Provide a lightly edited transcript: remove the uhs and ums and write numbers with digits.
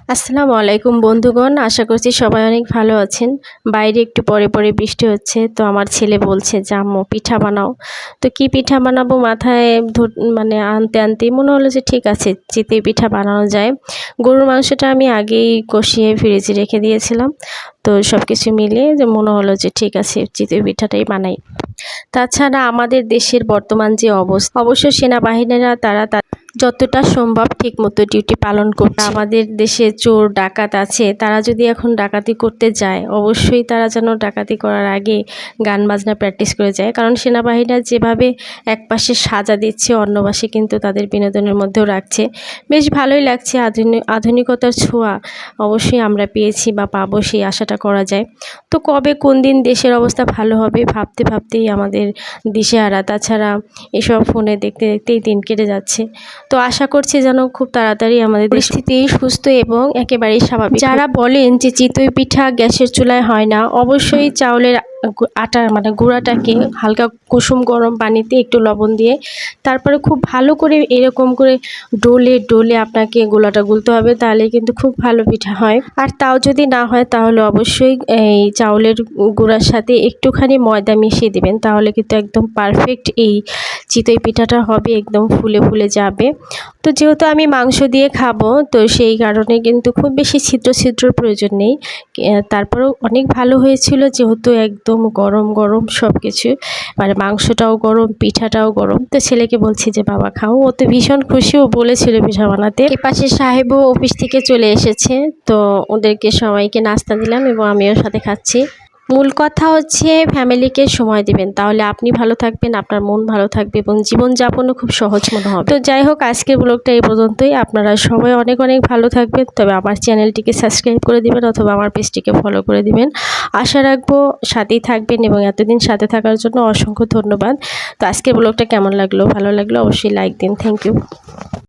আসসালামু আলাইকুম বন্ধুগণ, আশা করছি সবাই অনেক ভালো আছেন। বাইরে একটু পরে পরে বৃষ্টি হচ্ছে, তো আমার ছেলে বলছে যে আম্মু পিঠা বানাও। তো কি পিঠা বানাবো মাথায় মানে আনতে আনতেই মনে হলো যে ঠিক আছে, চিতই পিঠা বানানো যায়। গরুর মাংসটা আমি আগেই কষিয়ে ফ্রিজে রেখে দিয়েছিলাম, তো সব কিছু মিলিয়ে যে মনে হলো যে ঠিক আছে চিতই পিঠাটাই বানাই। তাছাড়া আমাদের দেশের বর্তমান যে অবস্থা, অবশ্য সেনাবাহিনীরা তারা যতটা সম্ভব ঠিকমতো ডিউটি পালন করছে। আমাদের দেশে চোর ডাকাত আছে, তারা যদি এখন ডাকাতি করতে যায় অবশ্যই তারা যেন ডাকাতি করার আগে গান বাজনা প্র্যাকটিস করে যায়, কারণ সেনাবাহিনীরা যেভাবে এক পাশে সাজা দিচ্ছে অন্য পাশে কিন্তু তাদের বিনোদনের মধ্যেও রাখছে। বেশ ভালোই লাগছে, আধুনিকতার ছোঁয়া অবশ্যই আমরা পেয়েছি বা পাবো সেই আশাটা করা যায়। তো কবে কোন দিন দেশের অবস্থা ভালো হবে ভাবতে ভাবতেই আমাদের দিশেহারা। তাছাড়া এসব ফোনে দেখতে দেখতেই দিন কেটে যাচ্ছে। তো আশা করছি যেন খুব তাড়াতাড়ি আমাদের পরিস্থিতি সুস্থ এবং একেবারেই স্বাভাবিক। যারা বলেন যে চিতই পিঠা গ্যাসের চুলায় হয় না, অবশ্যই চাউলের আটা মানে গুঁড়াটাকে হালকা কুসুম গরম পানিতে একটু লবণ দিয়ে তারপরে খুব ভালো করে এরকম করে ডলে ডলে আপনাকে গোলাটা গুলতে হবে, তাহলে কিন্তু খুব ভালো পিঠা হয়। আর তাও যদি না হয় তাহলে অবশ্যই এই চাউলের গুঁড়ার সাথে একটুখানি ময়দা মিশিয়ে দিবেন, তাহলে কিন্তু একদম পারফেক্ট এই চিতই পিঠাটা হবে, একদম ফুলে ফুলে যাবে। তো যেহেতু আমি মাংস দিয়ে খাবো, তো সেই কারণে কিন্তু খুব বেশি ছিদ্র ছিদ্রর প্রয়োজন নেই। তারপরেও অনেক ভালো হয়েছিল, যেহেতু একদম গরম গরম সব কিছু, মানে মাংসটাও গরম পিঠাটাও গরম। তো ছেলেকে বলছি যে বাবা খাও, ও তো ভীষণ খুশি, ও বলেছিল পিঠা বানাতে। এপাশে সাহেবও অফিস থেকে চলে এসেছে, তো ওদেরকে সবাইকে নাস্তা দিলাম এবং আমিও সাথে খাচ্ছি। মূল কথা হচ্ছে ফ্যামিলিকে সময় দিবেন, তাহলে আপনি ভালো থাকবেন, আপনার মন ভালো থাকবে এবং জীবনযাপনও খুব সহজ মনে হবে। তো যাই হোক, আজকের ব্লগটা এই পর্যন্তই। আপনারা সবাই অনেক অনেক ভালো থাকবেন, তবে আমার চ্যানেলটিকে সাবস্ক্রাইব করে দিবেন অথবা আমার পেজটিকে ফলো করে দিবেন। আশা রাখবো সাথেই থাকবেন এবং এতদিন সাথে থাকার জন্য অসংখ্য ধন্যবাদ। তো আজকের ব্লগটা কেমন লাগলো, ভালো লাগলো অবশ্যই লাইক দিন। Thank you.